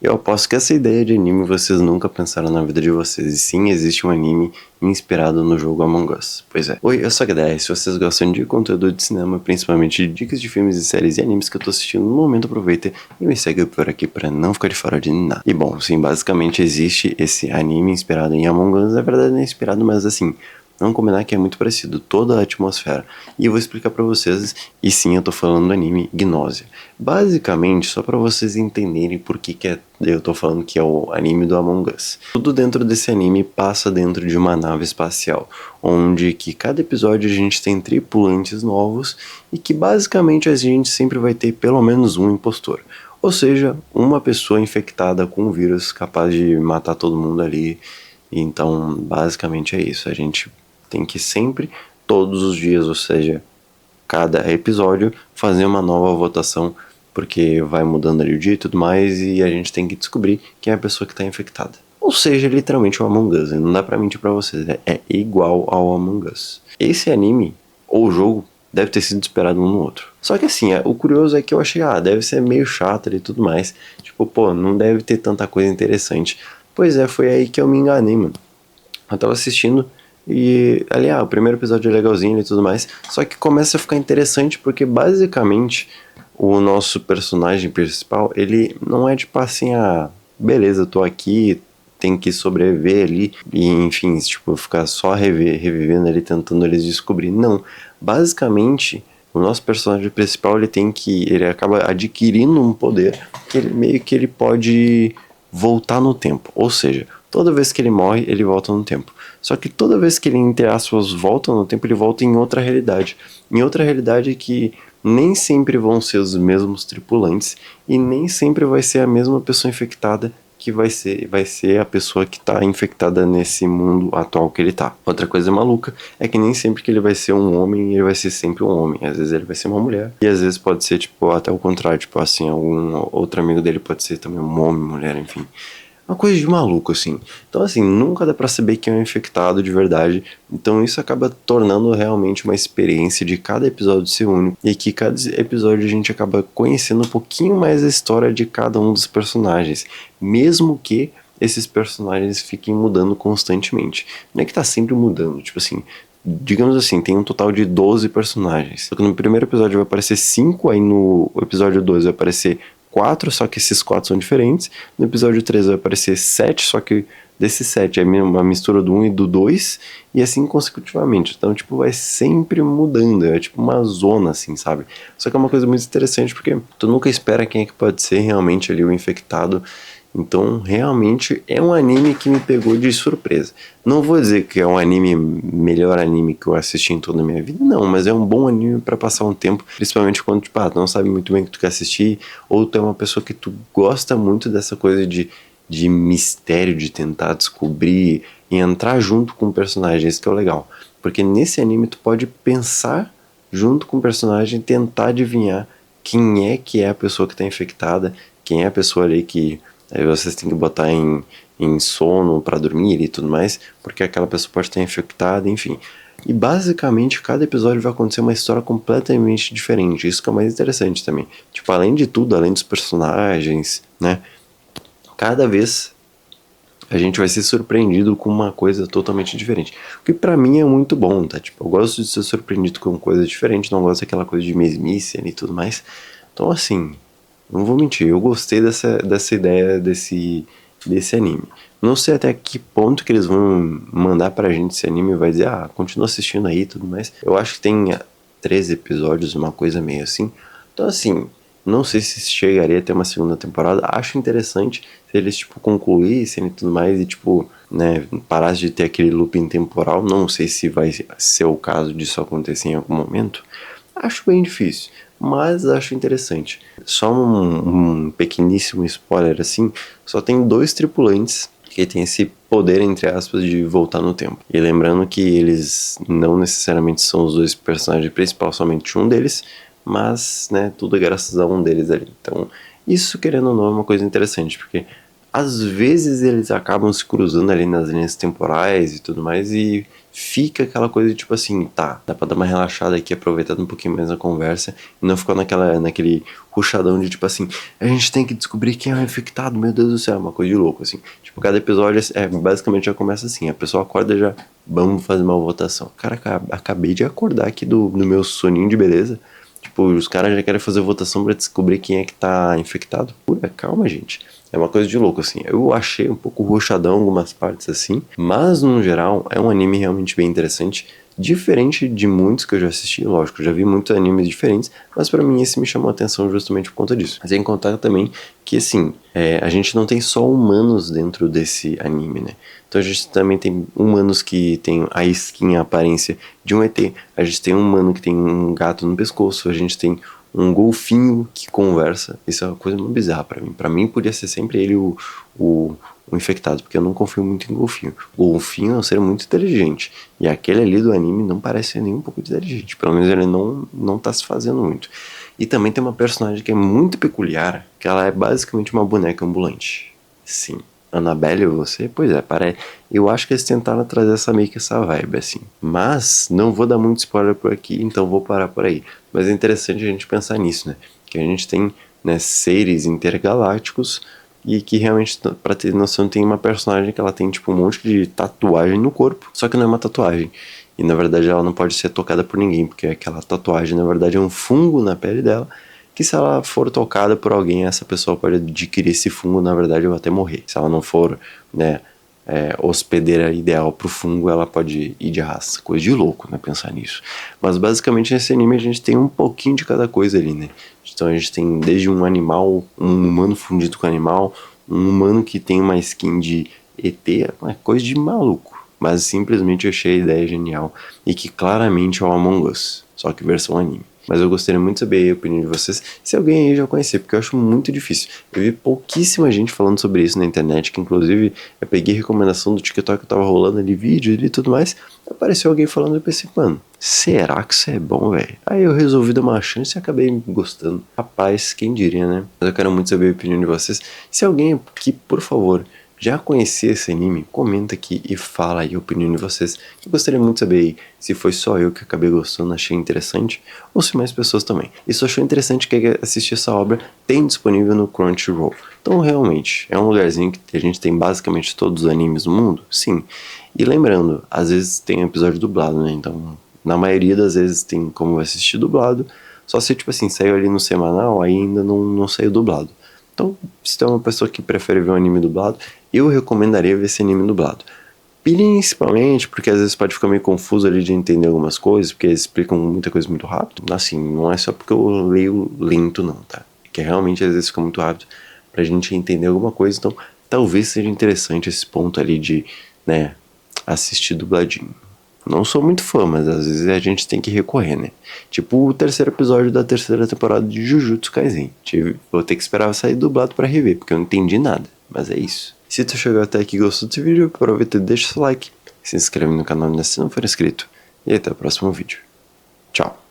Eu aposto que essa ideia de anime vocês nunca pensaram na vida de vocês, e sim, existe um anime inspirado no jogo Among Us. Pois é. Oi, eu sou a Gadé, se vocês gostam de conteúdo de cinema, principalmente de dicas de filmes e séries e animes que eu tô assistindo no momento, aproveita e me segue por aqui pra não ficar de fora de nada. E bom, sim, basicamente existe esse anime inspirado em Among Us, na verdade não é inspirado, mas assim, vamos combinar que é muito parecido, toda a atmosfera. E eu vou explicar pra vocês, e sim, eu tô falando do anime Gnosia. Basicamente, só pra vocês entenderem por que eu tô falando que é o anime do Among Us. Tudo dentro desse anime passa dentro de uma nave espacial, onde que cada episódio a gente tem tripulantes novos, e que basicamente a gente sempre vai ter pelo menos um impostor. Ou seja, uma pessoa infectada com um vírus capaz de matar todo mundo ali. Então, basicamente é isso. A gente tem que sempre, todos os dias, ou seja, cada episódio, fazer uma nova votação, porque vai mudando ali o dia e tudo mais, e a gente tem que descobrir quem é a pessoa que está infectada. Ou seja, literalmente o Among Us, e não dá pra mentir pra vocês, é igual ao Among Us. Esse anime, ou jogo, deve ter sido inspirado um no outro. Só que assim, o curioso é que eu achei, deve ser meio chato e tudo mais, tipo, pô, não deve ter tanta coisa interessante. Pois é, foi aí que eu me enganei, mano. Eu tava assistindo e ali, o primeiro episódio é legalzinho e tudo mais. Só que começa a ficar interessante porque basicamente o nosso personagem principal, ele não é tipo assim, beleza, eu tô aqui, tem que sobreviver ali e enfim, tipo, ficar só revivendo ali, tentando eles descobrir. Não, basicamente o nosso personagem principal, ele acaba adquirindo um poder que ele pode voltar no tempo. Ou seja, toda vez que ele morre, ele volta no tempo. Só que toda vez que ele, entre aspas, volta no tempo, ele volta em outra realidade. Em outra realidade que nem sempre vão ser os mesmos tripulantes e nem sempre vai ser a mesma pessoa infectada que vai ser a pessoa que está infectada nesse mundo atual que ele tá. Outra coisa maluca é que nem sempre que ele vai ser um homem, ele vai ser sempre um homem. Às vezes ele vai ser uma mulher. E às vezes pode ser, tipo, até o contrário. Tipo, assim, algum outro amigo dele pode ser também um homem, mulher, enfim. Uma coisa de maluco, assim. Então, assim, nunca dá pra saber quem é um infectado de verdade. Então, isso acaba tornando realmente uma experiência de cada episódio ser único. E que cada episódio a gente acaba conhecendo um pouquinho mais a história de cada um dos personagens. Mesmo que esses personagens fiquem mudando constantemente. Não é que tá sempre mudando, tipo assim. Digamos assim, tem um total de 12 personagens. Só que no primeiro episódio vai aparecer 5, aí no episódio 2 vai aparecer 4, só que esses 4 são diferentes. No episódio 3 vai aparecer 7, só que desses 7 é uma mistura do 1 e do 2, e assim consecutivamente. Então, tipo, vai sempre mudando, é tipo uma zona, assim, sabe? Só que é uma coisa muito interessante, porque tu nunca espera quem é que pode ser realmente ali o infectado. Então, realmente é um anime que me pegou de surpresa. Não vou dizer que é um anime, melhor anime que eu assisti em toda a minha vida, não, mas é um bom anime pra passar um tempo, principalmente quando, tipo, tu não sabe muito bem o que tu quer assistir, ou tu é uma pessoa que tu gosta muito dessa coisa de mistério, de tentar descobrir e entrar junto com o personagem, isso que é o legal. Porque nesse anime tu pode pensar junto com o personagem, tentar adivinhar quem é que é a pessoa que tá infectada, quem é a pessoa ali que aí vocês têm que botar em sono para dormir e tudo mais, porque aquela pessoa pode estar infectada, enfim. E basicamente cada episódio vai acontecer uma história completamente diferente, isso que é o mais interessante também. Tipo, além de tudo, além dos personagens, né, cada vez a gente vai ser surpreendido com uma coisa totalmente diferente. O que pra mim é muito bom, tá? Tipo, eu gosto de ser surpreendido com coisa diferente, não gosto daquela coisa de mesmice e tudo mais. Então, assim, não vou mentir, eu gostei dessa ideia desse anime. Não sei até que ponto que eles vão mandar pra gente esse anime e vai dizer, continua assistindo aí e tudo mais. Eu acho que tem 13 episódios, uma coisa meio assim. Então, assim, não sei se chegaria a ter uma segunda temporada. Acho interessante se eles, tipo, concluíssem e tudo mais e, tipo, né, parasse de ter aquele looping temporal. Não sei se vai ser o caso disso acontecer em algum momento. Acho bem difícil, mas acho interessante. Só um pequeníssimo spoiler assim, só tem 2 tripulantes que tem esse poder, entre aspas, de voltar no tempo. E lembrando que eles não necessariamente são os 2 personagens principais, somente um deles, mas, né, tudo é graças a um deles ali. Então, isso, querendo ou não, é uma coisa interessante, porque às vezes eles acabam se cruzando ali nas linhas temporais e tudo mais, e fica aquela coisa de tipo assim, tá, dá pra dar uma relaxada aqui, aproveitando um pouquinho mais a conversa, e não ficar naquele rushadão de tipo assim, a gente tem que descobrir quem é o infectado, meu Deus do céu, uma coisa de louco, assim. Tipo, cada episódio basicamente já começa assim, a pessoa acorda já, vamos fazer uma votação. Cara, acabei de acordar aqui do meu soninho de beleza. Tipo, os caras já querem fazer votação pra descobrir quem é que tá infectado. Pura, calma, gente. É uma coisa de louco, assim. Eu achei um pouco rushadão algumas partes, assim. Mas, no geral, é um anime realmente bem interessante. Diferente de muitos que eu já assisti. Lógico, eu já vi muitos animes diferentes. Mas pra mim esse me chamou a atenção justamente por conta disso. Mas tem que contar também que, assim, a gente não tem só humanos dentro desse anime, né? Então a gente também tem humanos que tem a skin, a aparência de um ET. A gente tem um humano que tem um gato no pescoço. A gente tem um golfinho que conversa. Isso é uma coisa muito bizarra pra mim. Pra mim podia ser sempre ele o infectado, porque eu não confio muito em golfinho. O golfinho é um ser muito inteligente. E aquele ali do anime não parece ser nem um pouco inteligente. Pelo menos ele não tá se fazendo muito. E também tem uma personagem que é muito peculiar, que ela é basicamente uma boneca ambulante. Sim. Annabelle, você? Pois é, parece. Eu acho que eles tentaram trazer meio que essa vibe, assim. Mas, não vou dar muito spoiler por aqui, então vou parar por aí. Mas é interessante a gente pensar nisso, né? Que a gente tem, né, seres intergalácticos e que realmente, pra ter noção, tem uma personagem que ela tem, tipo, um monte de tatuagem no corpo, só que não é uma tatuagem. E, na verdade, ela não pode ser tocada por ninguém, porque aquela tatuagem, na verdade, é um fungo na pele dela, que se ela for tocada por alguém, essa pessoa pode adquirir esse fungo, na verdade, ou até morrer. Se ela não for, né, hospedeira ideal pro fungo, ela pode ir de raça. Coisa de louco, né, pensar nisso. Mas basicamente nesse anime a gente tem um pouquinho de cada coisa ali, né. Então a gente tem desde um animal, um humano fundido com animal, um humano que tem uma skin de ET, é coisa de maluco. Mas simplesmente eu achei a ideia genial e que claramente é o Among Us, só que versão anime. Mas eu gostaria muito de saber a opinião de vocês, se alguém aí já conhecer, porque eu acho muito difícil. Eu vi pouquíssima gente falando sobre isso na internet, que inclusive eu peguei recomendação do TikTok que tava rolando ali, vídeo e tudo mais, apareceu alguém falando e eu pensei, mano, será que isso é bom, velho? Aí eu resolvi dar uma chance e acabei gostando. Rapaz, quem diria, né? Mas eu quero muito saber a opinião de vocês. Se alguém aqui, por favor, já conhecia esse anime? Comenta aqui e fala aí a opinião de vocês. Eu gostaria muito de saber aí se foi só eu que acabei gostando, achei interessante, ou se mais pessoas também. E se achou interessante que assistir essa obra, tem disponível no Crunchyroll. Então realmente, é um lugarzinho que a gente tem basicamente todos os animes do mundo? Sim. E lembrando, às vezes tem episódio dublado, né? Então, na maioria das vezes tem como assistir dublado. Só se, tipo assim, saiu ali no semanal, aí ainda não saiu dublado. Então, se tem uma pessoa que prefere ver um anime dublado, eu recomendaria ver esse anime dublado. Principalmente porque às vezes pode ficar meio confuso ali de entender algumas coisas, porque eles explicam muita coisa muito rápido. Assim, não é só porque eu leio lento não, tá? É que realmente às vezes fica muito rápido pra gente entender alguma coisa, então talvez seja interessante esse ponto ali de, né, assistir dubladinho. Não sou muito fã, mas às vezes a gente tem que recorrer, né? Tipo o terceiro episódio da terceira temporada de Jujutsu Kaisen. Vou ter que esperar sair dublado pra rever, porque eu não entendi nada. Mas é isso. Se tu chegou até aqui e gostou desse vídeo, aproveita e deixa seu like. Se inscreve no canal se não for inscrito. E até o próximo vídeo. Tchau.